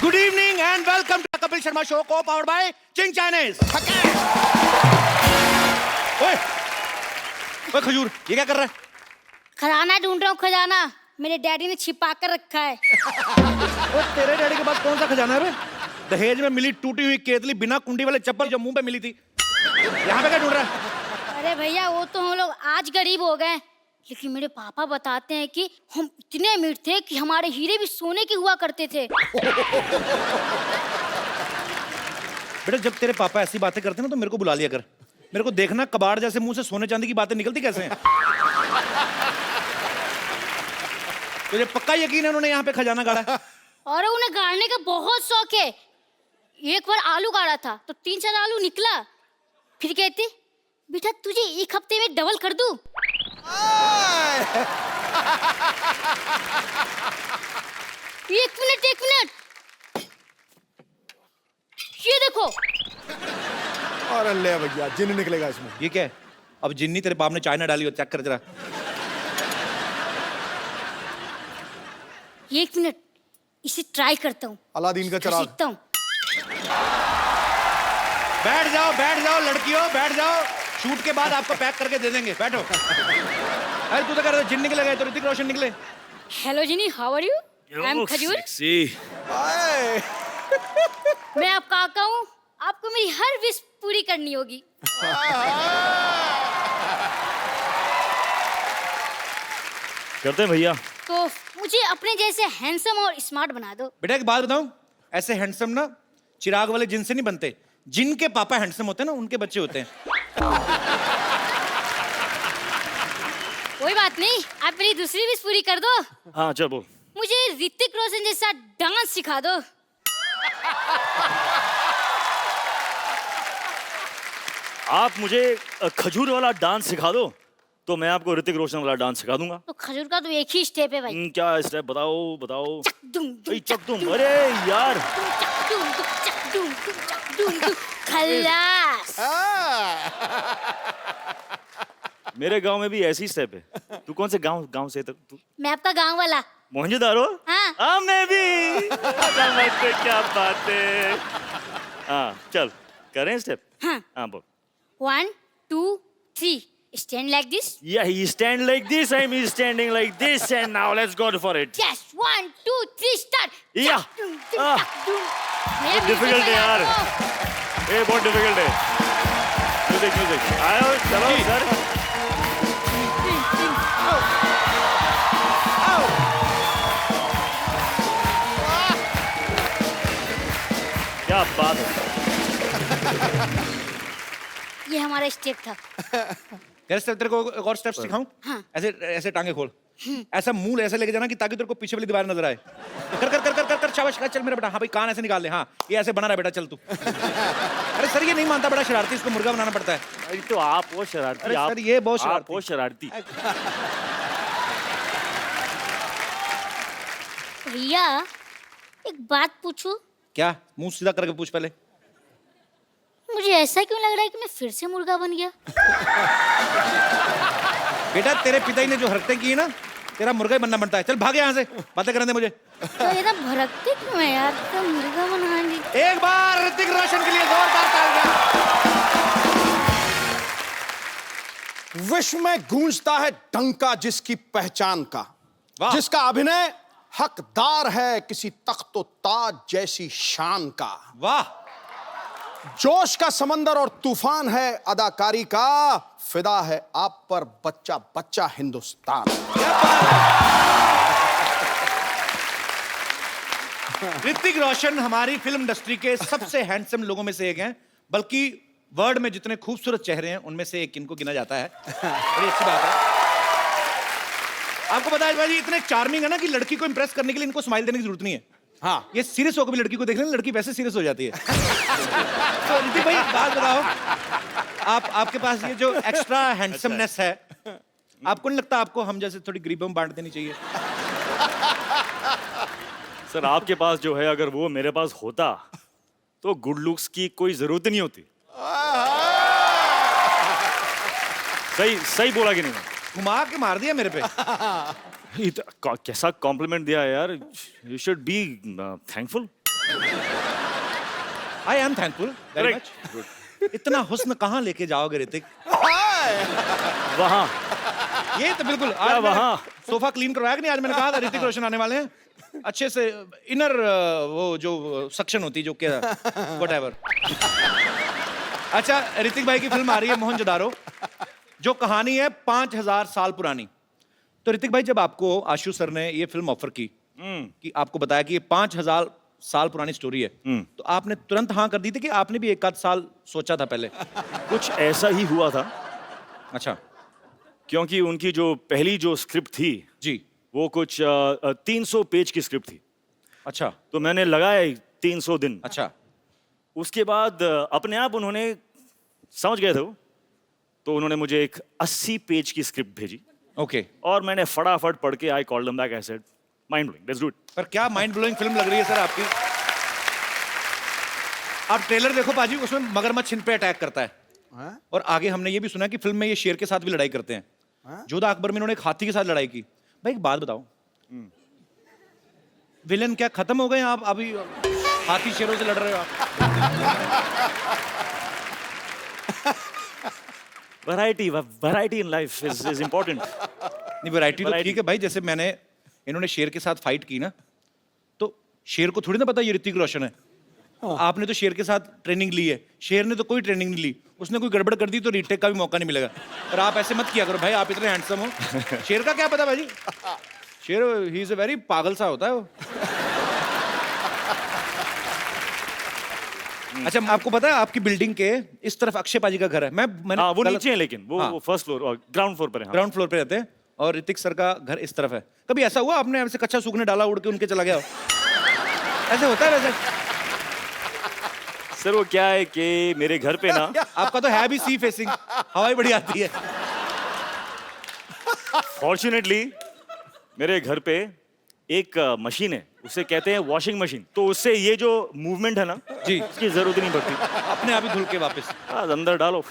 Good evening and welcome to Kapil Sharma show को powered by Ching Chinese. ओए ओए खजूर, ये क्या कर रहा है? खजाना ढूंढ रहा हूँ, खजाना मेरे डैडी ने छिपा कर रखा है। ओए तेरे डैडी के पास कौन सा खजाना है बे? दहेज में मिली टूटी हुई केतली बिना कुंडी वाले चप्पल जो मुंह पे मिली थी, यहाँ पे क्या ढूंढ रहा है? अरे भैया वो तो हम लोग आज गरीब हो गए, लेकिन मेरे पापा बताते हैं कि हम इतने अमीर थे कि हमारे हीरे भी सोने के हुआ करते थे। बेटा जब तेरे पापा ऐसी बातें करते ना तो मेरे को बुला लिया कर। मेरे को देखना कबाड़ जैसे मुंह से सोने चांदी की बातें निकलती कैसे हैं। तुझे पक्का यकीन है उन्होंने यहाँ पे खजाना गाड़ा है? और उन्हें गाड़ने का बहुत शौक है। एक बार आलू गाड़ा था तो 3-4 आलू निकला, फिर कहते बेटा तुझे एक हफ्ते में डबल कर दूं। एक मिनट ये देखो। और ले भैया जिन निकलेगा इसमें। ये क्या है? अब जिन्नी तेरे बाप ने चाइना डाली हो, चेक कर जरा। एक मिनट इसे ट्राई करता हूँ, अलादीन का चराग। सीखता हूँ। बैठ जाओ लड़कियों, बैठ जाओ। शूट के बाद आपको पैक करके दे देंगे, बैठो। अरे तू तो कर रहा जिन निकले गए तो ऋतिक रोशन निकले। हेलो जिनी, how are you? I am Khajoor. मैं आपका काका हूँ, आपको मेरी हर विश पूरी करनी होगी। करते हैं भैया। तो मुझे अपने जैसे हैंडसम और स्मार्ट बना दो। बेटा एक बात बताऊं, ऐसे हैंडसम ना चिराग वाले जिन से नहीं बनते, जिनके पापा हैंडसम होते हैं ना उनके बच्चे होते हैं। कोई बात नहीं, आप मेरी दूसरी विश पूरी कर दो। हाँ चल बोल। मुझे ऋतिक रोशन जैसा डांस सिखा दो। आप मुझे खजूर वाला डांस सिखा दो तो मैं आपको ऋतिक रोशन वाला डांस सिखा दूंगा। तो खजूर का तो एक ही स्टेप है भाई। क्या स्टेप बताओ बताओ। चक दुम दुम, चक तुम, अरे यार चक दुम दुम, चक दुम दुम, चक दुम दुम। खल्लास। मेरे गांव में भी ऐसी स्टेप है। तू कौन से गांव से तू? मैं आपका गांव वाला। मोहनजोदारो? हाँ। मैं भी। क्या बात है। हाँ चल करें स्टेप। हाँ बोल। 1 2 3 stand like this. Yeah, he stand like this. I'm standing like this, and now let's go for it. Yes, 1 2 3 start. Yeah. चक दुम दुम, चक दुम। मेरा difficult music है यार। बजा दो। ये बहुत डिफिकल्ट है। म्यूजिक आयो चलो सर। क्या बात है। ये हमारा स्टेप था। तेरे स्टेप, तेरे को एक और स्टेप सिखाऊं? हाँ। ऐसे ऐसे टांगे खोल, ऐसा मुंह ऐसे लेके जाना कि ताकि तेरे को पीछे वाली दीवार नजर आए। कर कर कर कर कर कर शाबाश, चल मेरा बेटा। हाँ भाई कान ऐसे निकाल ले। हाँ ये ऐसे बना रहा बेटा, चल तू। अरे सर ये नहीं मानता, बड़ा शरारती, इसको मुर्गा बनाना पड़ता है। अरे तो आप वो शरारती। अरे आप सर ये बहुत आप शरारती। वो शरारती। भैया एक बात पूछूं? क्या? मुंह सीधा करके पूछ पहले। मुझे ऐसा क्यों लग रहा है कि मैं फिर से मुर्गा बन गया? बेटा तेरे पिताजी ने जो हरकतें की ना, तेरा मुर्गा ही बनना बनता है। चल भाग यहाँ से, बातें करने दे मुझे। तो ये ना भड़कते क्यों है यार? तो मुर्गा बनाएंगे। एक बार ऋतिक रोशन के लिए जोरदार तालियां। विश्व में गूंजता है डंका जिसकी पहचान का, वाह। जिसका अभिनय हकदार है किसी तख्तो ताज जैसी शान का। वाह। जोश का समंदर और तूफान है अदाकारी का, फिदा है आप पर बच्चा बच्चा हिंदुस्तान। ऋतिक रोशन हमारी फिल्म इंडस्ट्री के सबसे हैंडसम लोगों में से एक हैं, बल्कि वर्ल्ड में जितने खूबसूरत चेहरे हैं उनमें से एक इनको गिना जाता है। बड़ी अच्छी बात है। आपको पता है भाई इतने चार्मिंग है ना कि लड़की को इंप्रेस करने के लिए इनको स्माइल देने की जरूरत नहीं है। हाँ ये सीरियस होकर भी लड़की को देख लेना, लड़की वैसे सीरियस हो जाती है। तो ऋतिक भाई बात बताओ, आपके पास ये जो एक्स्ट्रा हैंडसमनेस है, आपको नहीं लगता आपको हम जैसे थोड़ी गरीबों में बांट देनी चाहिए? सर आपके पास जो है अगर वो मेरे पास होता तो गुड लुक्स की कोई जरूरत नहीं होती। सही सही बोला कि नहीं? घुमा के मार दिया मेरे पे। कैसा कॉम्प्लीमेंट दिया यार। You should be thankful. I am thankful very much. इतना हुस्न कहाँ लेके जाओगे ऋतिक? वहां ये तो बिल्कुल क्या आज मैंने वहाँ? सोफा क्लीन करवाया कि नहीं? आज मैंने कहा था ऋतिक रोशन आने वाले हैं, अच्छे से इनर वो जो सक्शन होती है जो क्या व्हाटएवर। अच्छा, ऋतिक भाई की फिल्म आ रही है मोहनजोदारो, जो कहानी है 5000 साल पुरानी। तो ऋतिक भाई, जब आपको आशु सर ने ये फिल्म ऑफर की कि आपको बताया कि ये 5000 साल पुरानी स्टोरी है, तो आपने तुरंत हाँ कर दी थी कि आपने भी एक आध साल सोचा था पहले? कुछ ऐसा ही हुआ था, अच्छा क्योंकि उनकी जो पहली जो स्क्रिप्ट थी जी, वो कुछ 300 पेज की स्क्रिप्ट थी। अच्छा तो मैंने लगाए 300 दिन। अच्छा उसके बाद अपने आप उन्होंने समझ गए थे वो, तो उन्होंने मुझे एक 80 पेज की स्क्रिप्ट भेजी ओके। और मैंने फटाफट पढ़ के I called them back, I said mind blowing, let's do it. पर क्या माइंड ब्लोइंग फिल्म लग रही है सर आपकी। आप ट्रेलर देखो पाजी, उसमें मगरमच्छ इन पे अटैक करता है। और आगे हमने ये भी सुना कि फिल्म में ये शेर के साथ भी लड़ाई करते हैं। जोधा अकबर में इन्होंने एक हाथी के साथ लड़ाई की। भाई एक बात बताओ, विलेन क्या खत्म हो गए आप? अभी हाथी शेरों से लड़ रहे हो आप? Variety in life is important. नहीं, वैरायटी तो ठीक है भाई। जैसे मैंने इन्होंने शेर के साथ फाइट की ना, तो शेर को थोड़ी ना पता ये ऋतिक रोशन है। आपने तो शेर के साथ ट्रेनिंग ली है, शेर ने तो कोई ट्रेनिंग नहीं ली। उसने कोई गड़बड़ कर दी तो रीटेक का भी मौका नहीं मिलेगा। और आप ऐसे मत किया करो भाई, आप इतने हैंडसम हो। शेर का क्या पता भाई, शेर ही इज अ वेरी पागल सा होता है वो। अच्छा, आपको पता है आपकी बिल्डिंग के इस तरफ अक्षय पाजी का घर है। मैंने हाँ, वो नीचे है, लेकिन वो हाँ। फर्स्ट फ्लोर और ग्राउंड फ्लोर पर है। हाँ। ग्राउंड फ्लोर पे रहते हैं और ऋतिक सर का घर इस तरफ है। कभी ऐसा हुआ आपने ऐसे कच्चा सूखने डाला, उड़ के उनके चला गया हो? ऐसे होता है वैसे? सर वो क्या है कि मेरे घर पे ना आपका तो है भी सी फेसिंग, हवा ही बड़ी आती है। फॉर्चुनेटली मेरे घर पे एक मशीन है, उसे कहते हैं वॉशिंग मशीन। तो उससे ये जो मूवमेंट है ना जी, उसकी जरूरत ही नहीं पड़ती। अपने आप ही धुल के वापस। हाँ, अंदर डालो।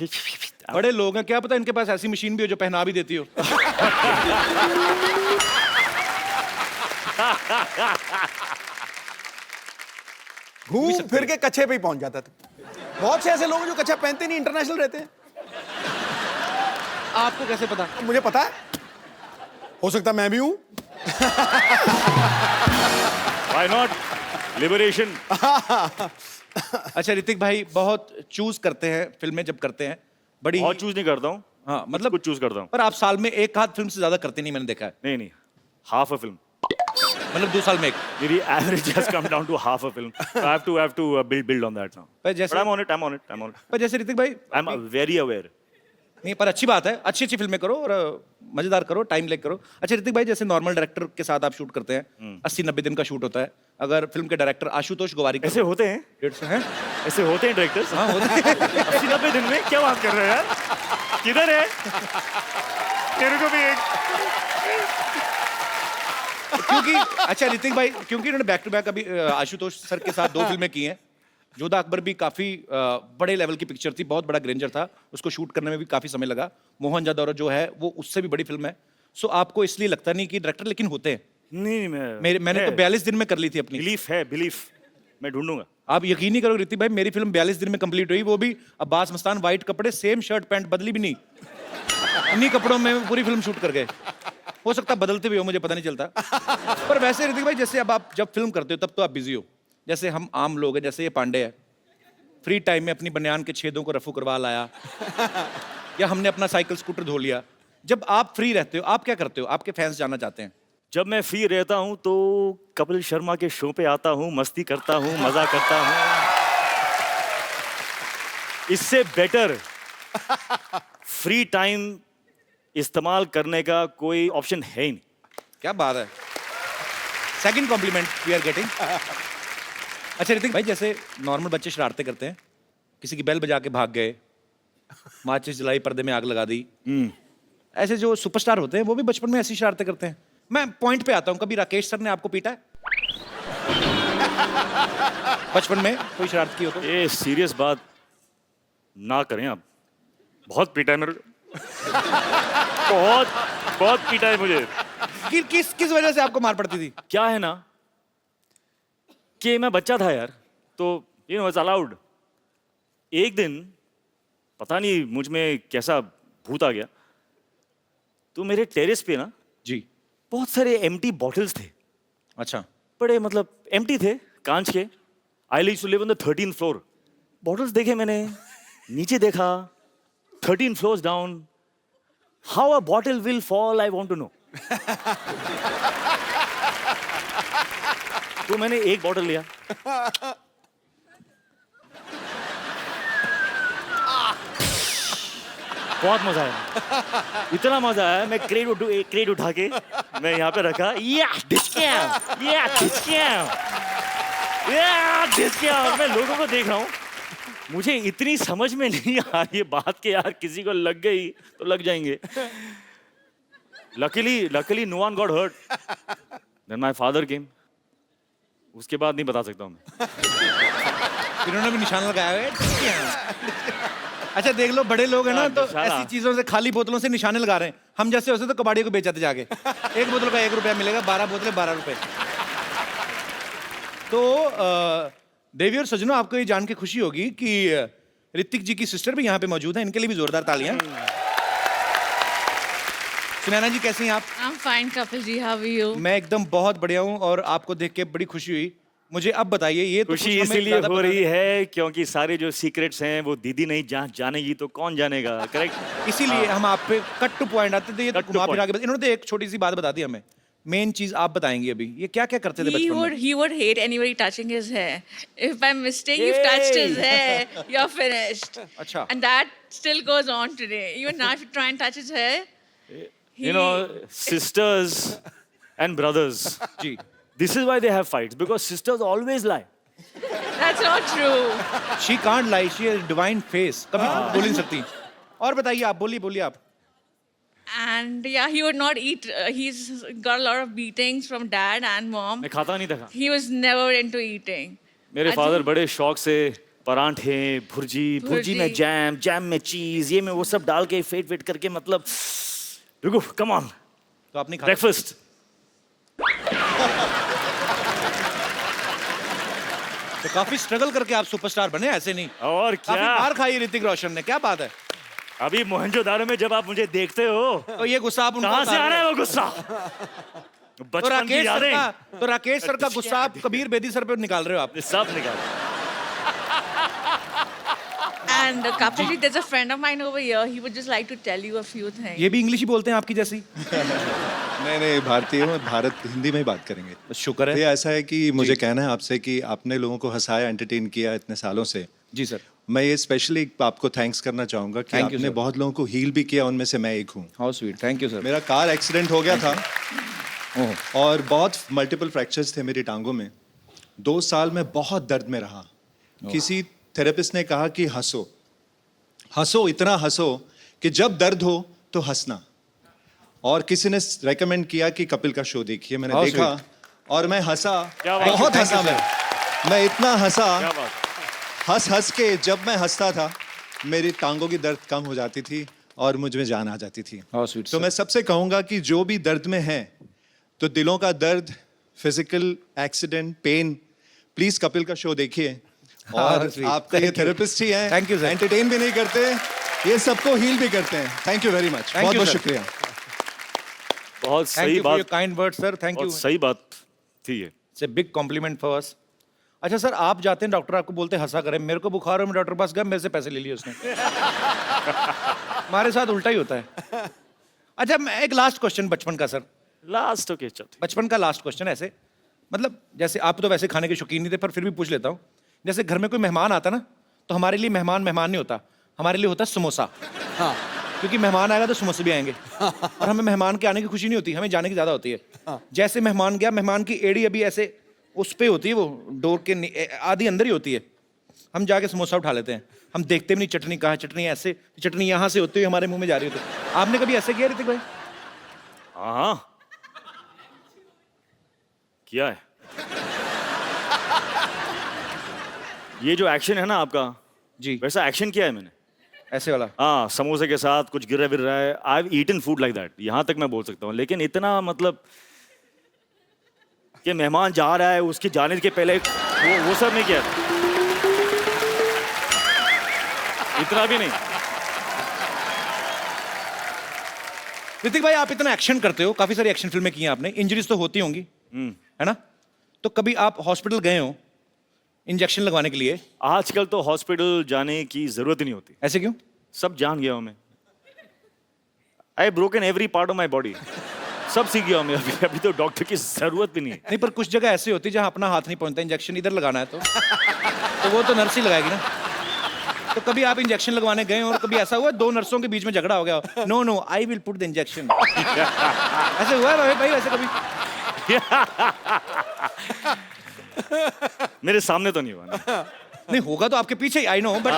बड़े लोग हैं, क्या पता इनके पास ऐसी मशीन भी हो जो पहना भी देती हो। घूम फिर के कच्छे पे ही पहुंच जाता था। बहुत से ऐसे लोग हैं जो कच्छा पहनते नहीं, इंटरनेशनल रहते हैं। आपको कैसे पता? मुझे पता है, हो सकता मैं भी हूं। Why not, liberation. अच्छा ऋतिक भाई, बहुत चूज करते हैं फिल्में जब करते हैं, बड़ी बहुत चूज नहीं करता हूँ। हाँ मतलब कुछ चूज करता हूँ। पर आप साल में एक आध फिल्म से ज्यादा करते नहीं, मैंने देखा है। नहीं, हाफ अ फिल्म। मतलब 2 साल में एक। मेरी average has come down to half a film. So I have to build on that now. पर जैसे But I'm on it. पर जैसे ऋतिक भाई, I'm very aware. नहीं पर अच्छी बात है, अच्छी अच्छी फिल्में करो और मजेदार करो, टाइम लेके करो। अच्छा ऋतिक भाई, जैसे नॉर्मल डायरेक्टर के साथ आप शूट करते हैं, 80-90 दिन का शूट होता है। अगर फिल्म के डायरेक्टर आशुतोष गोवारिकर ऐसे होते हैं? 150 हैं? ऐसे होते हैं डायरेक्टर्स? हाँ होते हैं। 80-90 दिन में क्या बात कर रहे हैं यार? किधर है? तेरे को भी एक। क्योंकि अच्छा ऋतिक भाई, क्योंकि इन्होंने बैक टू बैक अभी आशुतोष सर के साथ 2 फिल्में की हैं। जोधा अकबर भी काफी बड़े लेवल की पिक्चर थी, बहुत बड़ा ग्रेंजर था, उसको शूट करने में भी काफी समय लगा। मोहनजोदारो जो है वो उससे भी बड़ी फिल्म है। सो आपको इसलिए लगता नहीं कि डायरेक्टर लेकिन होते हैं? नहीं, मैंने तो 42 दिन में कर ली थी अपनी। बिलीफ मैं ढूंढूंगा। आप यकीन नहीं करोगे ऋतिक भाई, मेरी फिल्म 42 दिन में कंप्लीट हुई, वो भी अब्बास मस्तान, वाइट कपड़े, सेम शर्ट पैंट, बदली भी नहीं, इन्हीं कपड़ों में पूरी फिल्म शूट कर गए। हो सकता है बदलते भी हो, मुझे पता नहीं चलता। पर वैसे ऋतिक भाई, जैसे अब आप जब फिल्म करते हो तब तो आप बिजी हो, जैसे हम आम लोग हैं, जैसे ये पांडे है, फ्री टाइम में अपनी बनियान के छेदों को रफू करवा लाया, या हमने अपना साइकिल स्कूटर धो लिया। जब आप फ्री रहते हो आप क्या करते हो? आपके फैंस जानना चाहते हैं। जब मैं फ्री रहता हूँ तो कपिल शर्मा के शो पे आता हूँ, मस्ती करता हूँ, मजा करता हूँ। इससे बेटर फ्री टाइम इस्तेमाल करने का कोई ऑप्शन है ही नहीं। क्या बात है, second compliment we are getting. अच्छा ऋतिक भाई, जैसे नॉर्मल बच्चे शरारतें करते हैं, किसी की बेल बजा के भाग गए, माचिस जलाई, पर्दे में आग लगा दी, ऐसे जो सुपरस्टार होते हैं वो भी बचपन में ऐसी शरारतें करते हैं। मैं पॉइंट पे आता हूँ, कभी राकेश सर ने आपको पीटा है बचपन में? कोई शरारत की हो तो? ये सीरियस बात ना करें आप। बहुत पीटा है मेरे को। बहुत पीटा है मुझे। किस वजह से आपको मार पड़ती थी? क्या है ना कि मैं बच्चा था यार, तो यू नो इट्स अलाउड। एक दिन पता नहीं मुझ में कैसा भूत आ गया, तो मेरे टेरेस पे ना जी। बहुत सारे एम्प्टी बॉटल्स थे, अच्छा। बड़े मतलब एम्प्टी थे, कांच के। I used to live on the 13th floor. Bottles देखे मैंने, नीचे देखा, 13 floors down. How a bottle will fall I want to know. तो मैंने एक बॉटल लिया, बहुत मजा आया, इतना मजा आया। मैं क्रेट उठा के मैं यहाँ पे रखा, और मैं लोगों को देख रहा हूँ। मुझे इतनी समझ में नहीं आ रही है बात के यार, किसी को लग गई तो लग जाएंगे। Luckily no one got hurt. Then my father came. उसके बाद नहीं बता सकता हूँ मैं। इन्होंने भी निशान लगाया है। अच्छा देख लो, बड़े लोग हैं ना, तो निशाना। ऐसी चीजों से, खाली बोतलों से निशाने लगा रहे हैं। हम जैसे होते तो कबाड़ी को बेच जाते जाके। एक बोतल का 1 रुपया मिलेगा, 12 बोतलें 12 रुपए। तो देवी और सजनों, आपको ये जान के खुशी होगी कि ऋतिक जी की सिस्टर भी यहाँ पे मौजूद है। इनके लिए भी जोरदार तालियां। सुनैना जी कैसे हैं आप? I'm fine, Kapil ji. How are you? मैं एकदम बहुत बढ़िया हूँ, और आपको देख के बड़ी खुशी हुई। मुझे अब बताइए, ये तो खुशी कुछ हमें इसीलिए ज्यादा हो बता रही दें। है क्योंकि सारे जो सीक्रेट्स हैं वो दीदी नहीं जानेगी तो कौन जानेगा, करेक्ट? इसीलिए हम आप पे कट टू पॉइंट आते थे। ये तो Cut to घुमा point. फिरा के इन्होंने तो एक छोटी सी बात बता दी हमें। मेन चीज आप बताएंगी अभी, ये क्या क्या करते थे बचपन में? He would hate anybody touching his hair. If by mistake you've touched his hair, you're finished. अच्छा। And that still goes on today. Even now, if you try and touch his hair, You know, sisters and brothers. जी। This is why they have fights, because sisters always lie. that's not true. She can't lie, she has divine face, कभी बोल ही नहीं सकती। और बताइए आप, बोलिए आप। And yeah, he would not eat. He's got a lot of beatings from dad and mom. मैं खाता नहीं था। He was never into eating. मेरे I फादर think- बड़े शौक से परांठे, भुर्जी में जैम में चीज, ये में वो सब डाल के फेट करके, मतलब रुको, कम ऑन, तो आपने खा ब्रेकफास्ट। तो काफी स्ट्रगल करके आप सुपरस्टार बने, ऐसे नहीं। और काफी क्या, मार खाई ऋतिक रोशन ने, क्या बात है। अभी मोहनजोदारो में जब आप मुझे देखते हो, तो ये गुस्सा आप उनको कहाँ से उतार आ रहा रहे है हो। वो गुस्सा? तो बचपन की राकेश सर यादें का, तो राकेश सर का गुस्सा आप कबीर बेदी सर पे निकाल रहे हो आप। सब निकाल। And Kapil ji, there's a friend of mine over here. He would just like to tell you a few things. ये भी इंग्लिश ही बोलते हैं आपकी जैसी? नहीं भारतीय हूँ, भारत हिंदी में ही बात करेंगे। शुक्र ये है। ऐसा है कि मुझे कहना है आपसे कि आपने लोगों को हंसाया, एंटरटेन किया इतने सालों से। जी सर। मैं ये स्पेशली आपको थैंक्स करना चाहूँगा कि Thank you, आपने sir. बहुत लोगों को हील भी किया, उनमें से मैं एक हूँ। How sweet, thank you sir. मेरा कार एक्सीडेंट हो गया था ओह, और बहुत मल्टीपल फ्रैक्चर्स थे मेरी टांगों में। 2 साल में बहुत दर्द में रहा। किसी थेरेपिस्ट ने कहा कि हंसो, इतना हंसो कि जब दर्द हो तो हंसना। और किसी ने रेकमेंड किया कि कपिल का शो देखिए। मैंने How देखा और मैं हंसा, क्या बात है, बहुत thank you, हंसा मैं इतना हंसा। क्या बात? हंस के जब मैं हंसता था मेरी टांगों की दर्द कम हो जाती थी और मुझ में जान आ जाती थी। How sweet. तो मैं सबसे कहूंगा कि जो भी दर्द में है, तो दिलों का दर्द, physical accident, pain, please Kapil का शो देखिए। और sweet. आपका ये Thank you. थेरेपिस्ट ही है। Thank you, sir. एंटरटेन भी नहीं करते, ये सबको हील भी करते हैं। Thank you very much, Thank बहुत you, बहुत sir. शुक्रिया। बहुत थैंक सही यू फॉर योर बात, kind word sir, thank you. बहुत सही बात थी ये। It's a big complement for us. अच्छा सर, आप जाते हैं डॉक्टर, आपको बोलते हैं हंसा करें। मेरे को बुखार हो, मैं डॉक्टर के पास गया, मेरे से पैसे ले लिए उसने। हमारे साथ उल्टा ही होता है। अच्छा, मैं एक लास्ट क्वेश्चन बचपन का सर, लास्ट ओके, चल बचपन का लास्ट क्वेश्चन ऐसे, मतलब जैसे आप तो वैसे खाने के शौकीन नहीं थे, पर फिर भी पूछ लेता हूँ। जैसे घर में कोई मेहमान आता ना, तो हमारे लिए मेहमान नहीं होता, हमारे लिए होता है समोसा। हाँ। क्योंकि मेहमान आएगा तो समोसे भी आएंगे। और हमें मेहमान के आने की खुशी नहीं होती, हमें जाने की ज्यादा होती है। जैसे मेहमान गया, मेहमान की एड़ी अभी ऐसे उस पे होती है, वो डोर के आधी अंदर ही होती है। हम जाके समोसा उठा लेते हैं, हम देखते भी नहीं चटनी कहाँ है, चटनी ऐसे, चटनी यहाँ से होती हुई हमारे मुंह में जा रही होती है। आपने कभी ऐसे किया ऋतिक भाई? हाँ किया है। ये जो एक्शन है ना आपका, जी, वैसा एक्शन किया है मैंने। ऐसे वाला। हाँ, समोसे के साथ कुछ गिर रहा है। I have eaten food like that, यहाँ तक मैं बोल सकता हूँ। लेकिन इतना मतलब कि मेहमान जा रहा है, उसके जाने के पहले वो सब नहीं किया था। इतना भी नहीं। ऋतिक भाई, आप इतना एक्शन करते हो, काफी सारी एक्शन फिल्में की हैं आपने, इंजरीज तो होती होंगी, है ना? तो कभी आप हॉस्पिटल गए हो इंजेक्शन लगवाने के लिए? आजकल तो हॉस्पिटल जाने की जरूरत ही नहीं होती, ऐसे क्यों? सब जान गया हूं मैं। I broken every part of my body, सब सीख गया हूं मैं। अभी तो डॉक्टर की जरूरत भी नहीं है। नहीं, पर कुछ जगह ऐसी होती है जहां अपना हाथ नहीं पहुंचता, इंजेक्शन इधर लगाना है तो वो तो नर्स ही लगाएगी ना। तो कभी आप इंजेक्शन लगवाने गए हो और कभी ऐसा हुआ दो नर्सों के बीच में झगड़ा हो गया, no no I will put the injection, ऐसे हुआ है भाई वैसे कभी? मेरे सामने तो नहीं हुआ ना। नहीं, होगा तो आपके पीछे ही, आई नो, बट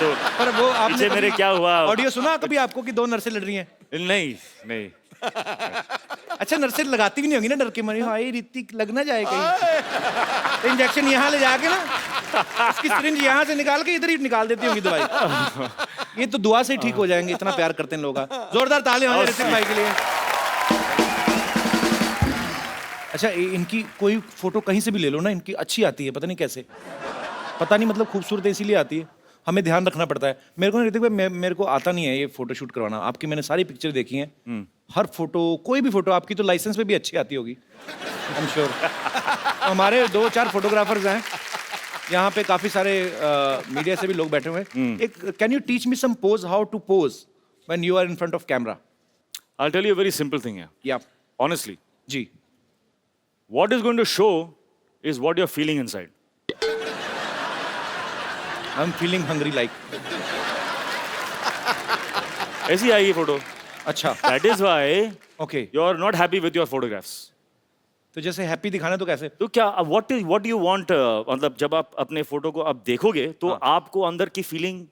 तो पर वो आपने पीछे मेरे क्या हुआ? ऑडियो सुना कभी आपको कि दो नर्सें लड़ रही हैं? नहीं नहीं। अच्छा, नर्सें लगाती भी नहीं होंगी ना डर के मारे, हाय ऋतिक लग ना जाए कहीं, तो इंजेक्शन यहाँ ले जाके ना उसकी सिरिंज यहाँ से निकाल के इधर ही निकाल देती होंगी दवाई। ये तो दुआ से ही ठीक हो जाएंगे, इतना प्यार करते हैं लोग। जोरदार ताली हो जाए ऋतिक भाई के लिए। अच्छा, इनकी कोई फोटो कहीं से भी ले लो ना, इनकी अच्छी आती है, पता नहीं कैसे, पता नहीं, मतलब खूबसूरत इसीलिए आती है, हमें ध्यान रखना पड़ता है। मेरे को ऋतिक भाई, मेरे को आता नहीं है ये फोटो शूट करवाना। आपकी मैंने सारी पिक्चर देखी हैं, हर फोटो, कोई भी फोटो आपकी तो लाइसेंस पे भी अच्छी आती होगी, आई एम श्योर। हमारे 2-4 फोटोग्राफर्स हैं यहाँ पे, काफी सारे मीडिया से भी लोग बैठे हुए हैं। एक can you teach me some pose, how to pose when you are in front of camera? I'll tell you a very simple thing here. या Honestly, जी, what is going to show is what you're feeling inside. I am feeling hungry like. ऐसी आएगी photo. अच्छा, That is why okay. you're not happy with your photographs. तो जैसे happy दिखाना तो कैसे? तो क्या what do you want? मतलब जब आप अपने फोटो को आप देखोगे तो आपको अंदर की feeling,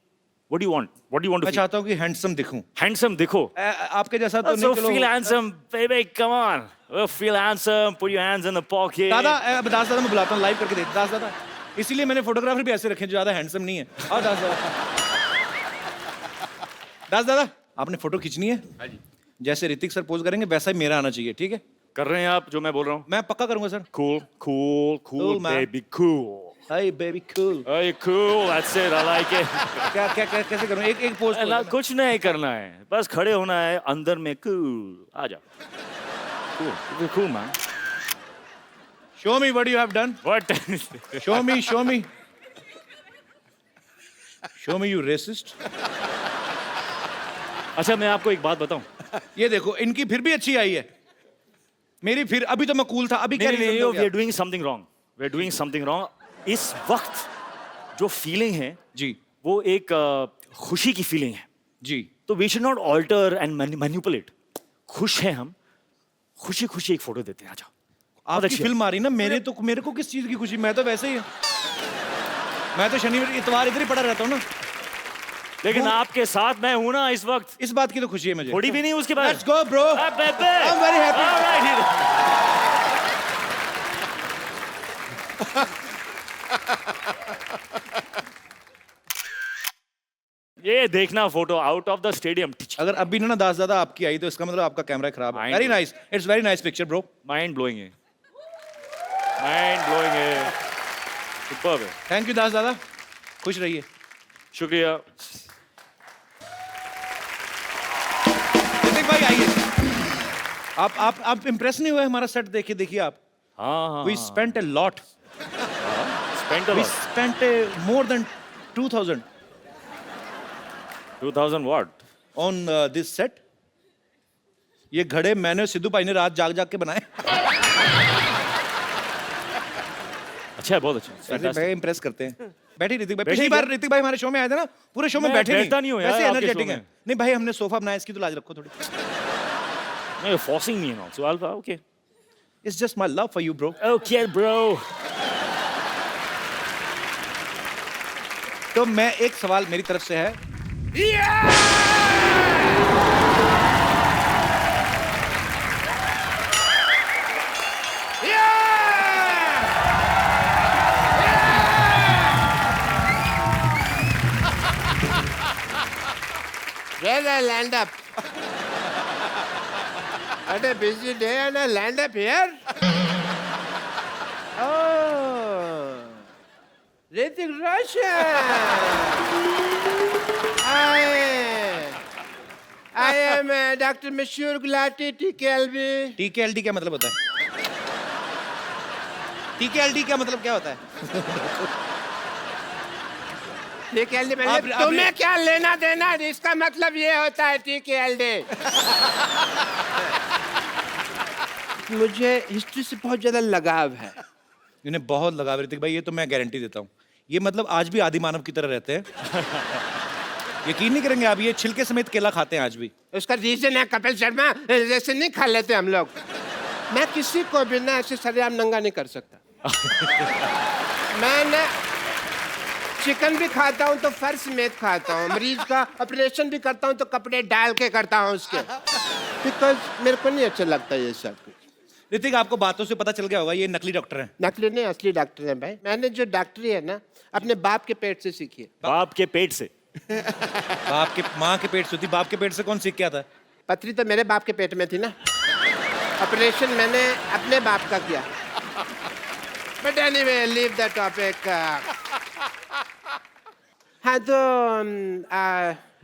what do you want? What do you want to मैं feel? चाहता हूँ कि हैंडसम दिखूं। Handsome दिखो। आपके जैसा तो So नहीं, चलो। feel handsome, baby, come on. Feel handsome, put your hands in the pocket. दादा, अब दास दादा मैं बुलाता हूँ, लाइव करके दे दास दादा। इसीलिए मैंने फोटोग्राफर भी ऐसे रखे जो ज्यादा हैंडसम नहीं है। आओ दास दादा। दास दादा, आपने फोटो खींचनी है? हाँ जी। जैसे ऋतिक सर पोज करेंगे वैसा ही मेरा आना चाहिए, ठीक है? कर रहे हैं आप जो मैं बोल रहा हूँ? मैं पक्का करूंगा sir. Cool, cool, cool, Cool, man. baby, cool. Hi baby cool. Hey, cool, that's it, I like it. क्या क्या क्या कैसे करूं? एक पोज। कुछ नहीं करना है, बस खड़े होना है अंदर में। cool, आ जा। cool, cool, man. Show me what you have done. What? Show me, show me, show me, you racist. अच्छा, मैं आपको एक बात बताऊं? ये देखो, इनकी फिर भी अच्छी आई है, मेरी फिर, अभी तो मैं कूल था, अभी क्या नहीं, reason हो we गया? are doing something wrong. We are doing something wrong. इस वक्त जो फीलिंग है जी वो एक खुशी की फीलिंग है, जी। तो we should not alter and manipulate. खुश हैं हम, खुशी खुशी एक फोटो देते हैं। आ जाओ। आपकी अच्छी है। फिल्म आ रही ना, मेरे को किस चीज की खुशी? मैं तो वैसे ही, मैं तो शनिवार इतवार इधर ही पड़ा रहता हूँ ना। लेकिन आपके साथ मैं हूं ना इस वक्त, इस बात की तो खुशी है मुझे। थोड़ी भी नहीं उसके बाद। Let's go bro, I am very happy. ये देखना photo out of the stadium. अगर अभी ना दास दादा आपकी आई तो इसका मतलब आपका कैमरा खराब है। Mind very blowing. Nice, it's very nice picture bro. Mind blowing है, माइंड ब्लोइंग है, सुपर्ब है। थैंक यू दास दादा, खुश रहिए। शुक्रिया। ऋतिक भाई आइए। आप इम्प्रेस नहीं हुए हमारा सेट देख के? देखिए आप, हाँ, we spent a lot, spent a we lot. Spent more than 2000 2000 what? On this set. ये घड़े मैंने और सिद्धू भाई ने रात जाग जाग के बनाए। अच्छा है, बहुत अच्छा। ऋतिक भाई इम्प्रेस करते हैं। बैठिए ऋतिक भाई, बैठिए पिछली बार क्या? ऋतिक भाई हमारे शो में आए थे ना, पूरे शो में मैं बैठे बैठता नहीं हूँ यार वैसे आपके एनर्जेटिक शो हैं। में। नहीं भाई, हमने सोफा बनाया, इसकी तो लाज रखो थोड़ी। No, you're forcing me now. So okay. It's just my love for you bro. Okay, bro. तो मैं, एक सवाल मेरी तरफ से है, Where I land up? What a busy day and I land up here? Oh, Hrithik Roshan. I am Dr. Mashur Gulati TKLB. TKLD क्या मतलब होता है? TKLD क्या मतलब क्या होता है? TKLD आप- मतलब तुम्हें क्या लेना देना? इसका मतलब ये होता है TKLD. मुझे हिस्ट्री से बहुत ज्यादा लगाव है. इन्हें बहुत लगा ऋतिक भाई, ये तो मैं गारंटी देता हूँ। ये मतलब आज भी आदि मानव की तरह रहते हैं। यकीन नहीं करेंगे आप, ये छिलके समेत केला खाते हैं आज भी। उसका रीजन है कपिल शर्मा, जैसे नहीं खा लेते हम लोग. मैं किसी को भी ना ऐसे सरेआम नंगा नहीं कर सकता. मैं ना चिकन भी खाता हूँ तो फर्श समेत खाता हूँ. मरीज का ऑपरेशन भी करता हूँ तो कपड़े डाल के करता हूँ उसके, बिकॉज मेरे को नहीं अच्छा लगता ये सब कुछ. ऋतिक, आपको बातों से पता चल गया होगा ये नकली डॉक्टर हैं। नकली नहीं, असली डॉक्टर है भाई. मैंने जो डॉक्टरी है ना अपने बाप के पेट से सीखी है. बाप के पेट से? बाप के माँ के पेट से होती, बाप के पेट से कौन सीख के आता है? पथरी तो मेरे बाप के पेट में थी ना. ऑपरेशन मैंने अपने बाप का किया. But anyway, leave the topic. हाँ तो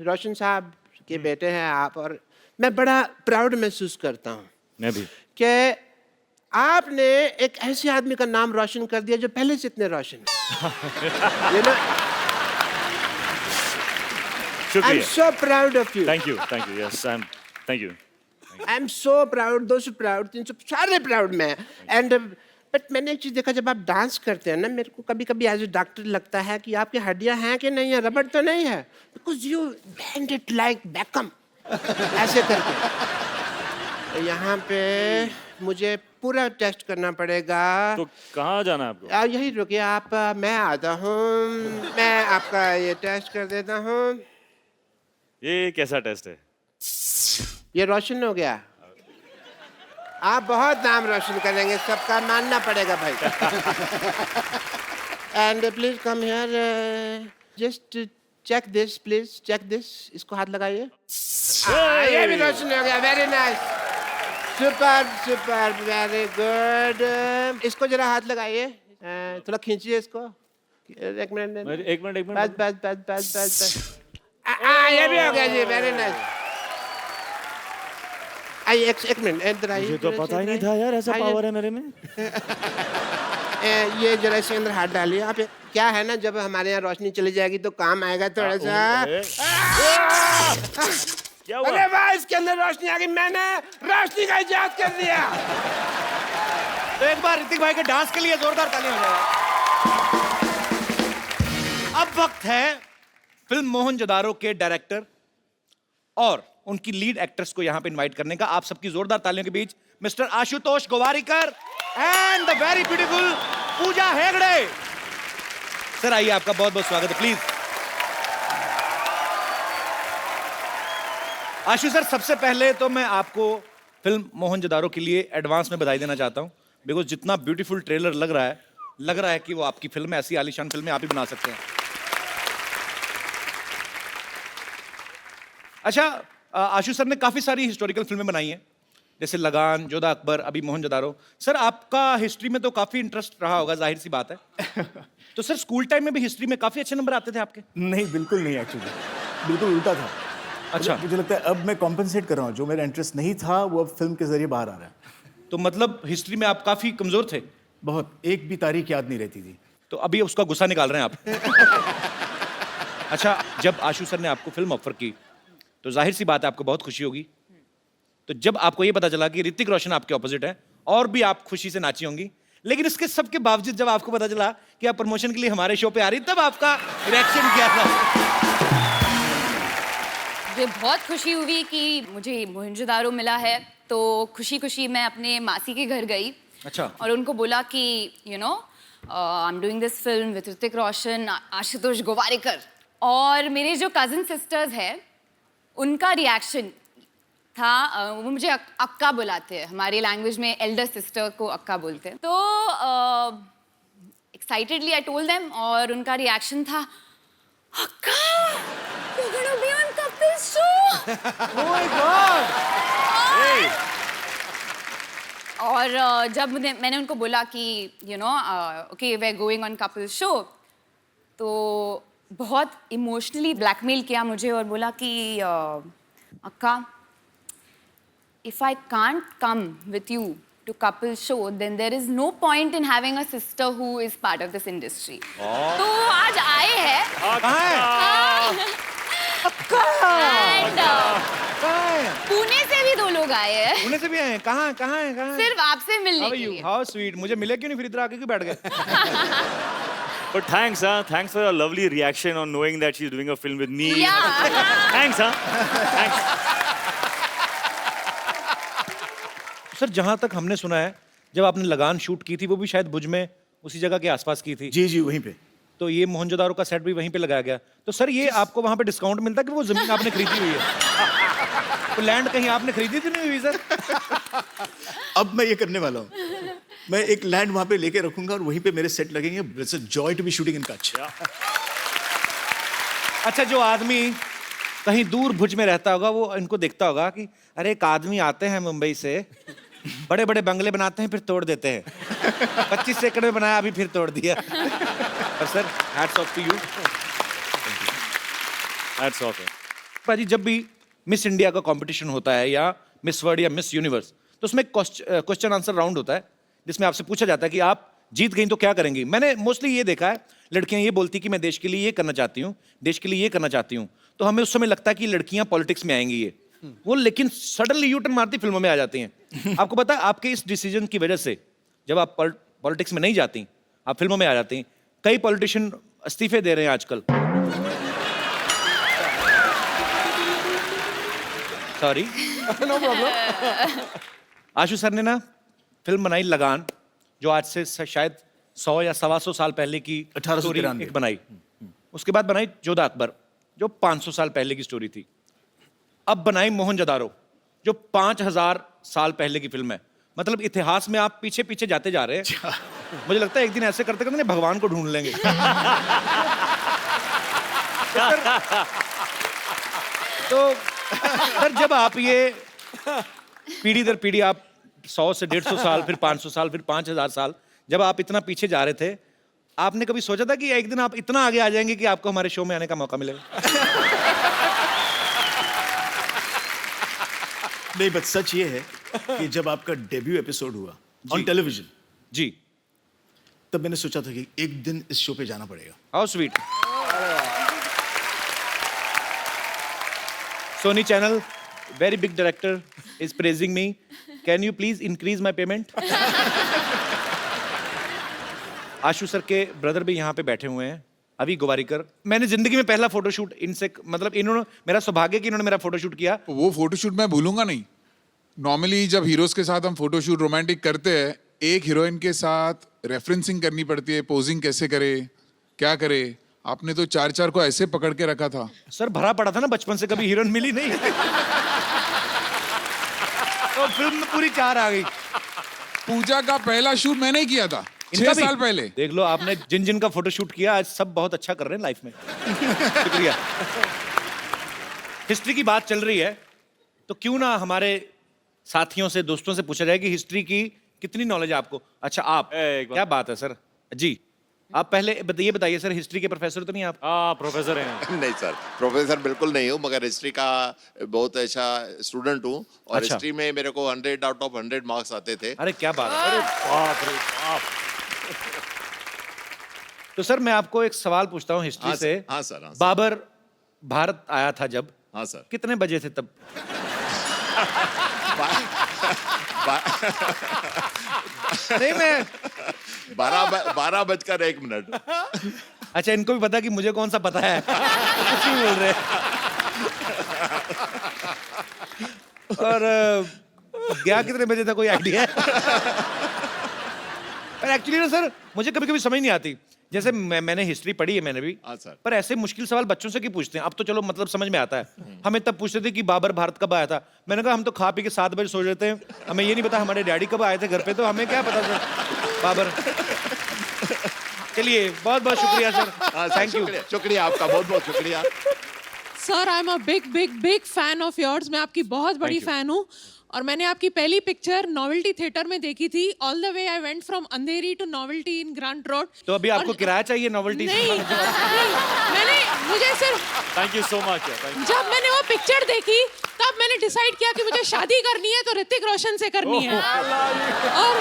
रोशन साहब के बेटे हैं आप, और मैं बड़ा प्राउड महसूस करता हूँ मैं भी। कि आपने एक ऐसे आदमी का नाम रोशन कर दिया जो पहले से इतने रोशन है. You know, I'm शुक्रिया। so proud of you. Thank you, yes, thank you. I'm so proud, those who proud, 300 सारे proud में. And बट मैंने एक चीज देखा, जब आप डांस करते हैं ना, मेरे को कभी कभी एज ए डॉक्टर लगता है कि आपकी हड्डियां हैं कि नहीं है, रबड़ तो नहीं है, because you band it like Beckham ऐसे करके. यहाँ पे मुझे पूरा टेस्ट करना पड़ेगा. तो कहाँ जाना है आपको? यही रुकिए आप, मैं आता हूँ, मैं आपका ये टेस्ट कर देता हूँ. ये कैसा टेस्ट है? ये रोशन हो गया. आप बहुत नाम रोशन करेंगे, सबका मानना पड़ेगा भाई. And please come here, just check this, please check this. इसको हाथ लगाइए. ये भी रोशन हो गया. Very nice, super super, very good. इसको जरा हाथ लगाइए, थोड़ा खींचिए इसको. एक मिनट, एक मिनट बस बस बस बस बस बस. ये भी हो गया जी. Very nice. आइए एक मिनट, इधर आइए. मुझे तो पता ही नहीं था यार ऐसा आइए. पावर है मेरे में। ये जरा इसके अंदर हाथ डालिए आप. क्या है ना, जब हमारे यहाँ रोशनी चली जाएगी तो काम आएगा थोड़ा सा. क्या हुआ? अरे वाह, इसके अंदर रोशनी आ गई. मैंने रोशनी का इजाद कर दिया. तो एक बार ऋतिक भाई के डांस के लिए जोरदार तालियां हो जाए। अब वक्त है फिल्म मोहनजोदारो के डायरेक्टर और उनकी लीड एक्ट्रेस को यहां पे इनवाइट करने का। आप सबकी जोरदार तालियों के बीच mister Ashutosh Gowariker and the very beautiful Pooja Hegde. Sir आइए, आपका बहुत बहुत स्वागत है, प्लीज। आशु सर, सबसे पहले तो मैं आपको फिल्म मोहनजोदारो के लिए एडवांस में बधाई देना चाहता हूं, बिकॉज जितना ब्यूटीफुल ट्रेलर लग रहा है कि वो आपकी फिल्म है, ऐसी आलीशान फिल्में आप ही बना सकते हैं। अच्छा, आशु सर ने काफी सारी हिस्टोरिकल फिल्में बनाई हैं, जैसे लगान, जोधा अकबर, अभी मोहनजोदारो। सर आपका हिस्ट्री में तो काफी इंटरेस्ट रहा होगा, जाहिर सी बात है। तो सर स्कूल टाइम में भी हिस्ट्री में काफी अच्छे नंबर आते थे आपके? नहीं, बिल्कुल नहीं. एक्चुअली बिल्कुल उल्टा था. अच्छा, मुझे लगता है अब मैं कॉम्पेंसेट कर रहा हूँ. जो मेरा इंटरेस्ट नहीं था वो अब फिल्म के जरिए बाहर आ रहा है. तो मतलब हिस्ट्री में आप काफी कमजोर थे? बहुत. एक भी तारीख याद नहीं रहती थी. तो अभी उसका गुस्सा निकाल रहे हैं आप? अच्छा, जब आशु सर ने आपको फिल्म ऑफर की तो जाहिर सी बात है आपको बहुत खुशी होगी। तो जब आपको ये पता चला कि ऋतिक रोशन आपके ऑपोजिट है, और भी आप खुशी से नाची होंगी, लेकिन इसके सबके बावजूद जब आपको पता चला कि आप प्रमोशन के लिए हमारे शो पे आ रही, तब आपका रिएक्शन क्या था? मुझे बहुत खुशी हुई कि मुझे मोहनजोदारो मिला है, तो खुशी खुशी मैं अपने मासी के घर गई। अच्छा। और उनको बोला कि you know I am doing this film with Hrithik Roshan, Ashutosh Gowariker. और मेरे जो कजिन सिस्टर्स हैं उनका रिएक्शन था, वो मुझे अक्का बुलाते हैं, हमारी लैंग्वेज में एल्डर सिस्टर को अक्का बोलते हैं। तो एक्साइटेडली आई टोल्ड देम, और उनका रिएक्शन था, अक्का, you're gonna be on Kapil's show! Oh my God! और जब मैंने उनको बोला कि you know okay we are going on couple show, तो बहुत इमोशनली ब्लैकमेल किया मुझे और बोला कि अक्का, if I can't come with you to couple show, then there is no point in having a sister who is part of this industry. तो आज आए हैं and पुणे से भी 2 लोग आए हैं, पुणे से भी आए हैं? कहाँ कहाँ है कहाँ है? सिर्फ आपसे मिलने के लिए। हाउ स्वीट, मुझे मिले क्यों नहीं, फिर इधर आके क्यों बैठ गए? But thanks, thanks for your lovely reaction on knowing that she's doing a film with me. Yeah. Thanks, thanks. Sir जहां तक हमने सुना है, जब आपने लगान शूट की थी वो भी शायद भुज में उसी जगह के आसपास की थी। जी जी वहीं पे। तो ये मोहनजोदारो का सेट भी वहीं पे लगाया गया। तो सर ये आपको वहां पे डिस्काउंट मिलता है कि वो जमीन आपने खरीदी हुई है? तो लैंड कहीं आपने खरीदी थी नहीं हुई सर? अब मैं ये करने वाला हूँ, मैं एक लैंड वहां पे लेके रखूंगा और वहीं पे मेरे सेट लगेंगे। It's a joy to be shooting in Kutch. अच्छा, जो आदमी कहीं दूर भुज में रहता होगा वो इनको देखता होगा कि अरे एक आदमी आते हैं मुंबई से, बड़े बड़े बंगले बनाते हैं फिर तोड़ देते हैं, 25 एकड़ में बनाया अभी फिर तोड़ दिया। पर sir hats off to you. Hats off. भाजी, जब भी मिस इंडिया का कंपटीशन होता है या मिस वर्ल्ड या मिस यूनिवर्स, तो उसमें क्वेश्चन आंसर राउंड होता है जिसमें आपसे पूछा जाता है कि आप जीत गई तो क्या करेंगी। मैंने मोस्टली ये देखा है, लड़कियां ये बोलती कि मैं देश के लिए ये करना चाहती हूँ, देश के लिए ये करना चाहती हूँ। तो हमें उस समय लगता है कि लड़कियां पॉलिटिक्स में आएंगी ये, वो लेकिन सडनली यू टर्न मारती फिल्मों में आ जाती हैं। आपको पता है आपके इस डिसीजन की वजह से जब आप पॉलिटिक्स में नहीं जाती, आप फिल्मों में आ जाती हैं, कई पॉलिटिशियन इस्तीफे दे रहे हैं आजकल। Sorry, no problem. Ashu sir ने ना फिल्म बनाई लगान, जो आज से शायद 100 या 125 साल पहले की 1893 एक बनाई। उसके बाद बनाई जोधा अकबर, जो 500 साल पहले की स्टोरी थी। अब बनाई मोहनजोदारो, जो 5000 साल पहले की फिल्म है। मतलब इतिहास में आप पीछे पीछे जाते जा रहे हैं। मुझे लगता है एक दिन ऐसे करते करते भगवान को ढूंढ लेंगे। तो सर जब आप ये पीढ़ी दर पीढ़ी, आप 100 से 150 साल, फिर 500 साल, फिर 5000 साल, जब आप इतना पीछे जा रहे थे, आपने कभी सोचा था कि एक दिन आप इतना आगे आ जाएंगे कि आपको हमारे शो में आने का मौका मिलेगा? नहीं, बस सच ये है कि जब आपका डेब्यू एपिसोड हुआ ऑन टेलीविजन जी, तब मैंने सोचा था कि एक दिन इस शो पे जाना पड़ेगा। How sweet. Sony channel, very big director is praising me, can you please increase my payment? Ashu sir के ब्रदर भी यहाँ पे बैठे हुए हैं, अभी गोवारिकर। मैंने जिंदगी में पहला फोटोशूट इनसे, मतलब इन्होंने, मेरा सौभाग्य कि इन्होंने मेरा फोटोशूट किया। वो फोटोशूट मैं भूलूंगा नहीं। नॉर्मली जब हीरोज के साथ हम फोटोशूट रोमांटिक करते हैं, एक हीरोइन के साथ रेफरेंसिंग करनी पड़ती है, पोजिंग कैसे करे, क्या करे। आपने तो 4 को ऐसे पकड़ के रखा था। सर भरा पड़ा था ना बचपन से, कभी हीरोइन मिली नहीं। तो फिल्म में पूरी 4 आ गई। पूजा का पहला शूट मैंने ही किया था 6 साल पहले। देख लो आपने जिन जिन का फोटोशूट किया, आज सब बहुत अच्छा कर रहे हैं लाइफ में। शुक्रिया। हिस्ट्री की बात चल रही है, तो क्यों ना हमारे साथियों से, दोस्तों से पूछा जाए कि हिस्ट्री की कितनी नॉलेज है आपको? अच्छा, आप, क्या बात है सर जी, आप पहले ये बताइए सर, हिस्ट्री के प्रोफेसर तो नहीं आप? हाँ, प्रोफेसर हैं। नहीं सर, प्रोफेसर बिल्कुल नहीं हूँ, मगर हिस्ट्री का बहुत अच्छा स्टूडेंट हूँ। और अच्छा। हिस्ट्री में मेरे को 100 आउट ऑफ 100 मार्क्स आते थे। अरे क्या बात है, अरे बाप रे बाप। तो सर मैं आपको एक सवाल पूछता हूँ हिस्ट्री से। हाँ सर, हाँ सर। बाबर भारत आया था जब, हाँ सर। कितने बजे थे तब? नहीं, मैं 12:01। अच्छा, इनको भी पता कि मुझे कौन सा पता है। कुछ नहीं बोल रहे। और गया कितने बजे था, कोई आइडिया है? पर एक्चुअली ना सर, मुझे कभी कभी समझ नहीं आती। जैसे मैंने हिस्ट्री पढ़ी है, मैंने भी। हाँ सर। पर ऐसे मुश्किल सवाल बच्चों से क्यों पूछते हैं? अब तो चलो मतलब समझ में आता है। हमें तब पूछते थे कि बाबर भारत कब आया था। मैंने कहा हम तो खा पी के 7 बजे सो जाते हैं, हमें ये नहीं पता हमारे डैडी कब आए थे घर पे, तो हमें क्या पता सर बाबर। चलिए, बहुत बहुत शुक्रिया सर, थैंक यू। शुक्रिया आपका, बहुत बहुत शुक्रिया। Sir I am a big big big fan of yours. मैं आपकी बहुत बड़ी Thank you. फैन हूँ और मैंने आपकी पहली पिक्चर नॉवेल्टी थिएटर में देखी थी। All the way I went from Andheri to Novelty in Grant Road. तो अभी आपको किराया चाहिए नॉवेल्टी? नहीं, मैंने मुझे सिर्फ थैंक यू सो मच। जब मैंने वो पिक्चर देखी तब मैंने डिसाइड किया कि मुझे शादी करनी है तो ऋतिक रोशन से करनी है। और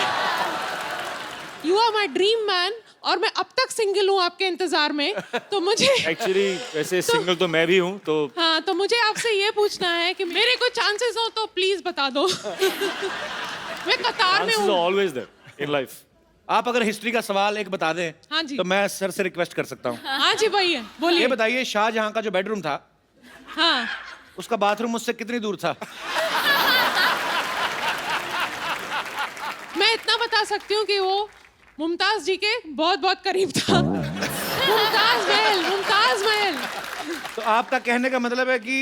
you are my dream man और मैं अब तक सिंगल हूँ आपके इंतजार में। तो मुझे एक्चुअली वैसे सिंगल तो मैं भी हूँ, तो हाँ, तो मुझे आपसे ये पूछना है कि मेरे को चांसेस हो तो प्लीज बता दो। मैं कतार में chances are हूँ। always there in life. आप अगर हिस्ट्री का सवाल एक बता दें हाँ जी। तो मैं सर से रिक्वेस्ट कर सकता हूँ। हाँ जी भैया बोलिए। ये बताइए, शाहजहां का जो बेडरूम था हाँ, उसका बाथरूम मुझसे कितनी दूर था? मैं इतना बता सकती हूँ कि वो मुमताज जी के बहुत बहुत करीब था। मुमताज महल, मुमताज महल। तो आपका कहने का मतलब है कि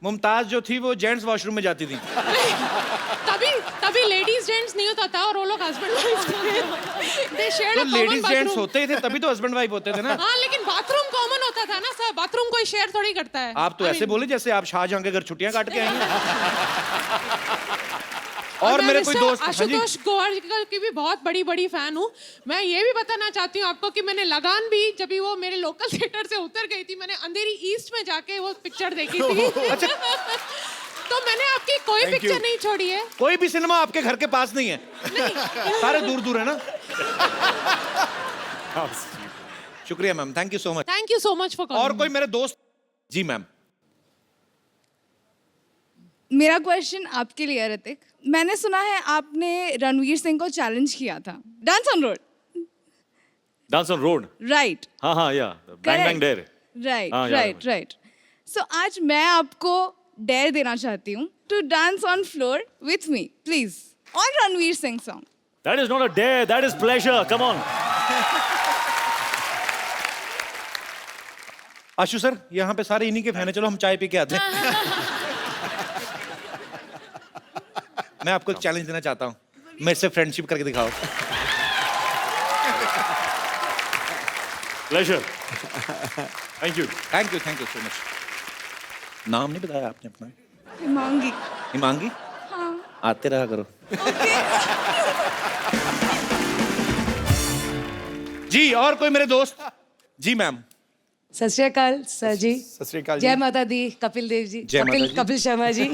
मुमताज जो थी वो जेंट्स वॉशरूम में जाती थी? तभी तभी लेडीज जेंट्स नहीं होता था और वो लोग हस्बैंड वाइफ दे शेयर्ड तो a common ladies gents bathroom. होते ही थे, तभी तो हस्बैंड वाइफ होते थे ना। हाँ, लेकिन बाथरूम कॉमन होता था ना सर। बाथरूम कोई शेयर थोड़ी करता है। आप तो I ऐसे mean, बोले जैसे आप शाहजहां के घर छुट्टियां काट के आई हैं। और मेरे कोई दोस्त, हाँ जी, आशुतोष गोवारिकर की भी बहुत बड़ी बड़ी फैन हूँ। मैं ये भी बताना चाहती हूँ आपको कि मैंने लगान भी, जब भी वो मेरे लोकल थिएटर से उतर गई थी, मैंने अंधेरी ईस्ट में जाके वो पिक्चर देखी थी। अच्छा। तो मैंने आपकी कोई Thank पिक्चर you. नहीं छोड़ी है। कोई भी सिनेमा आपके घर के पास नहीं है? सारे दूर दूर है ना। शुक्रिया ma'am, thank you so much. Thank you so much for calling. और कोई मेरे दोस्त? जी मैम। मेरा क्वेश्चन आपके लिए है ऋतिक। मैंने सुना है आपने रणवीर सिंह को चैलेंज किया था dance on road. Dance on road, right हाँ हाँ, या बैंग बैंग डेयर। राइट हाँ, याद राइट राइट। सो आज मैं आपको डेयर देना चाहती हूँ to dance on floor with me please on Ranveer Singh song. That is not a dare, that is pleasure. Come on. Ashu sir, यहाँ पे सारे इन्हीं के फैन हैं, चलो हम चाय पी के आते हैं। मैं आपको एक चैलेंज देना चाहता हूँ, मेरे से फ्रेंडशिप करके दिखाओ। Pleasure. Thank you. Thank you so much. नाम नहीं बताया आपने अपना? हिमांगी। हिमांगी? हाँ। आते रहा करो। जी, और कोई मेरे दोस्त? जी मैम। सत श्री अकाल सर जी। सत श्री अकाल जी। जय माता दी। कपिल देव जी। जय माता जी। Kapil Sharma ji.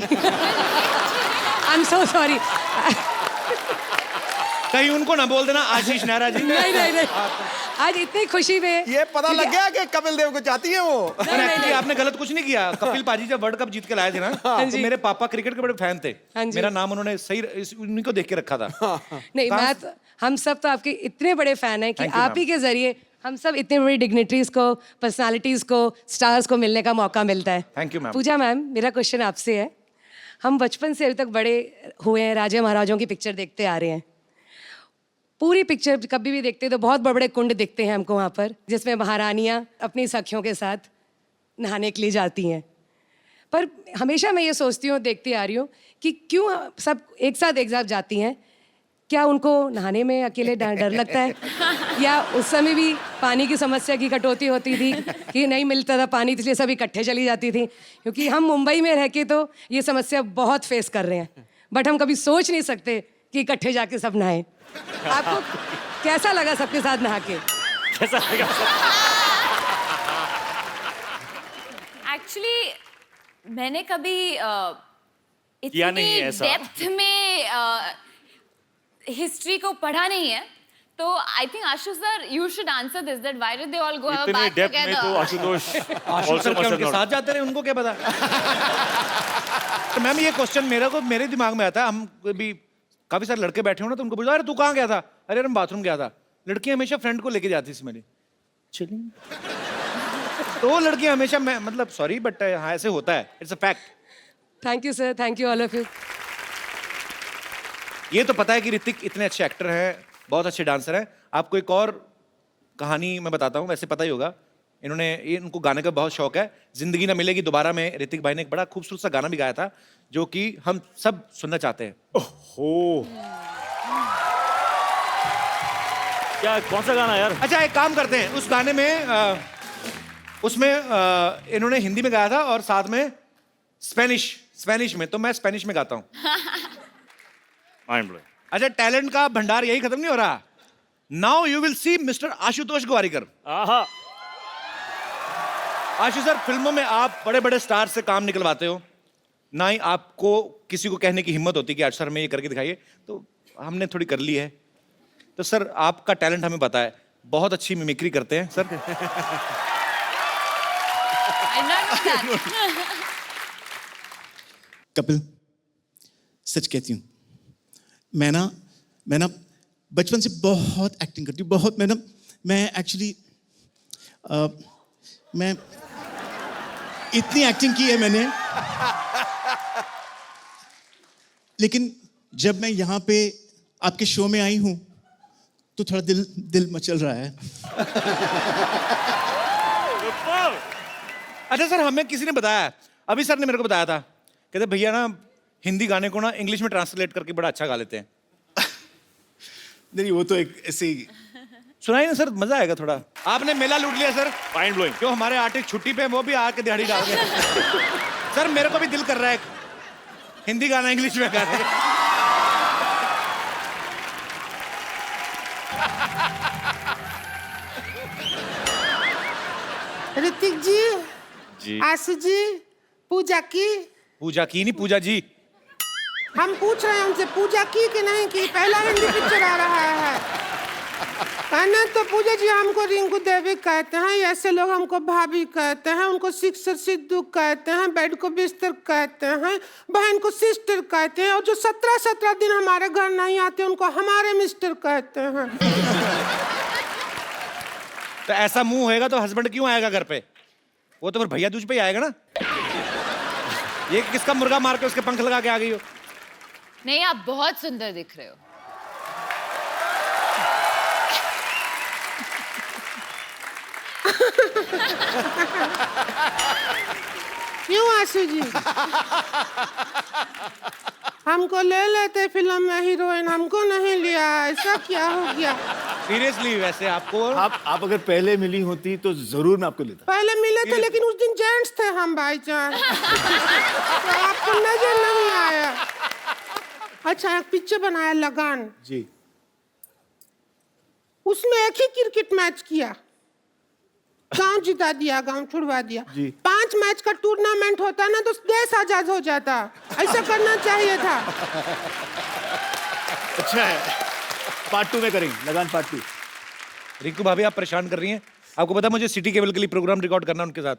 I am so sorry. कहीं उनको ना बोल देना आशीष नेहरा जी। नहीं नहीं नहीं, आज इतनी खुशी में ये पता लग गया कि कपिल देव को चाहती है वो। पर एक्चुअली आपने गलत कुछ नहीं किया। कपिल पाजी जब वर्ल्ड कप जीत के लाए थे ना, तो मेरे पापा क्रिकेट के बड़े फैन थे। हाँ जी। मेरा नाम उन्होंने सही उन्हीं को देख के रखा था। नहीं, मैं तो, हम सब तो आपके इतने बड़े फैन हैं कि Thank you, आप ही के जरिए हम सब इतने बड़ी डिग्निटरीज को, पर्सनालिटीज को, स्टार्स को मिलने का मौका मिलता है। Thank you ma'am. Pooja ma'am, मेरा क्वेश्चन आपसे है। हम बचपन से अभी तक बड़े हुए हैं, राजा महाराजाओं की पिक्चर देखते आ रहे हैं। पूरी पिक्चर कभी भी देखते हैं तो बहुत बड़े बड़े कुंड दिखते हैं हमको वहाँ पर, जिसमें महारानियाँ अपनी सखियों के साथ नहाने के लिए जाती हैं। पर हमेशा मैं ये सोचती हूँ, देखती आ रही हूँ कि क्यों सब एक साथ जाती हैं। क्या उनको नहाने में अकेले डर लगता है, या उस समय भी पानी की समस्या की कटौती होती थी कि नहीं मिलता था पानी, इसलिए सब इकट्ठे चली जाती थी? क्योंकि हम मुंबई में रह के तो ये समस्या बहुत फेस कर रहे हैं, बट हम कभी सोच नहीं सकते कि इकट्ठे जाके सब नहाएं। आपको कैसा लगा सबके साथ नहा के? कैसा लगा? एक्चुअली मैंने कभी किया नहीं है इतनी ऐसा। डेप्थ में हिस्ट्री को पढ़ा नहीं है, तो I think Ashu sir you should answer this, that why did they all go इतने बैक डेप्थ में तो टुगेदर? आशुतोष आशु सर क्या उनके साथ जाते रहे, उनको क्या पता। तो मैम ये क्वेश्चन मेरे दिमाग में आता है। हम भी काफी सारे लड़के बैठे हो ना, तो उनको पूछा, अरे तू कहाँ गया था? अरे मैं बाथरूम गया था। लड़की हमेशा फ्रेंड को लेके जाती थी मेरी, चलिए। तो वो लड़की हमेशा, मैं मतलब सॉरी बट हाँ ऐसे होता है, it's a fact. Thank you sir, thank you all of you. ये तो पता है कि ऋतिक इतने अच्छे एक्टर हैं, बहुत अच्छे डांसर हैं। आपको एक और कहानी मैं बताता हूँ, वैसे पता ही होगा। इनको गाने का बहुत शौक है। जिंदगी ना मिलेगी दोबारा में ऋतिक भाई ने एक बड़ा खूबसूरत सा गाना भी गाया था, जो कि हम सब सुनना चाहते हैं। ओहो, क्या, कौन सा गाना यार? अच्छा एक काम करते हैं, उस गाने में उसमें इन्होंने हिंदी में गाया था और साथ में स्पेनिश में, तो मैं स्पेनिश में गाता हूँ। Mind blowing. अच्छा, टैलेंट का भंडार यही खत्म नहीं हो रहा। Now you will see mister Ashutosh Gowariker. आहा। आशु सर, फिल्मों में आप बड़े बड़े स्टार से काम निकलवाते हो, ना ही आपको किसी को कहने की हिम्मत होती कि आज सर हमें ये करके दिखाइए, तो हमने थोड़ी कर ली है। तो सर आपका टैलेंट हमें पता है, बहुत अच्छी मिमिक्री करते हैं सर। कपिल, सच कहती हूँ, मैं ना बचपन से बहुत एक्टिंग करती हूँ, बहुत। मैं एक्चुअली मैं इतनी एक्टिंग की है मैंने, लेकिन जब मैं यहाँ पे आपके शो में आई हूँ तो थोड़ा दिल मचल रहा है। अच्छा सर, हमें किसी ने बताया, अभी सर ने मेरे को बताया था, कहते भैया ना हिंदी गाने को ना इंग्लिश में ट्रांसलेट करके बड़ा अच्छा गा लेते हैं। नहीं, वो तो एक ऐसे ही सुनाइए ना सर, मजा आएगा थोड़ा। आपने मेला लूट लिया सर। Mind blowing. जो हमारे आर्टिस्ट छुट्टी पे वो भी आके दिहाड़ी डाल गए। सर मेरे को भी दिल कर रहा है हिंदी गाना इंग्लिश में गाने। ऋतिक जी, आशु जी, पूजा की नहीं, पूजा जी। हम पूछ रहे हैं उनसे, पूजा की कि नहीं की? पहला हिंदी पिक्चर आ रहा है। कहना तो पूजा जी हमको रिंकू देवी कहते हैं, ऐसे लोग हमको भाभी कहते हैं, उनको सिक्सर सिद्धू कहते हैं, बेड को बिस्तर कहते हैं, बहन को सिस्टर कहते हैं, और जो 17 दिन हमारे घर नहीं आते उनको हमारे मिस्टर कहते हैं। तो ऐसा मुंह होएगा तो हस्बैंड क्यों आएगा घर पे? वो तो फिर भैया दूज पे ही आएगा ना। ये किसका मुर्गा मार के उसके पंख लगा के आ गई हो? नहीं, आप बहुत सुंदर दिख रहे हो। क्यों आशु जी? हमको ले लेते फिल्म में हीरोइन, हमको नहीं लिया, ऐसा क्या हो गया? सीरियसली वैसे आपको आप अगर पहले मिली होती तो जरूर मैं आपको लेता। पहले मिले थे लेकिन उस दिन जेंट्स थे हम भाईजान, तो आपको नजर नहीं आया। अच्छा, एक पिक्चर बनाया लगान जी, उसमें एक ही क्रिकेट मैच किया, गांव जिता दिया, गांव छुड़वा दिया। 5 मैच का टूर्नामेंट होता ना तो देश आजाद हो जाता, ऐसा करना चाहिए था। अच्छा है, पार्ट 2 में करेंगे, लगान पार्ट 2। रिंकू भाभी आप परेशान कर रही हैं। आपको पता है मुझे सिटी केबल के लिए प्रोग्राम रिकॉर्ड करना उनके साथ,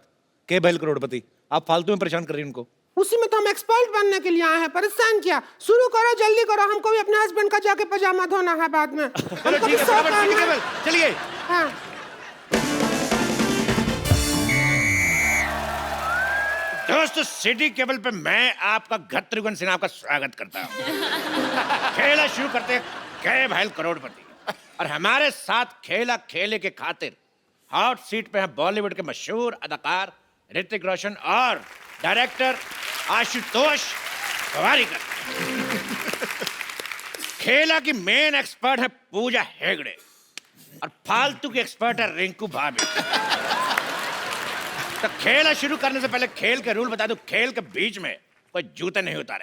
के बहल करोड़पति। आप फालतू में परेशान कर रही हैं उनको। उसी में तो हम एक्सपर्ट बनने के लिए आए हैं, परेशान किया। शुरू करो, जल्दी करो, हमको भी अपने हस्बैंड का जाके पजामा धोना है बाद में। चलो ठीक है, सिटी केबल चलिए। हाँ। दोस्तों, सिटी केबल पे मैं आपका घत्रुघ्न सिन्हा का स्वागत करता हूँ। खेला शुरू करते के भाई करोड़पति, और हमारे साथ खेला खेले के खातिर हॉट सीट पे हैं बॉलीवुड के मशहूर अदाकार ऋतिक रोशन और डायरेक्टर आशुतोष गोवारिकर। खेला की मेन एक्सपर्ट है पूजा हेगड़े और फालतू की एक्सपर्ट है रिंकू भाभी। तो खेला शुरू करने से पहले खेल के रूल बता दूं, खेल के बीच में कोई जूते नहीं उतारे।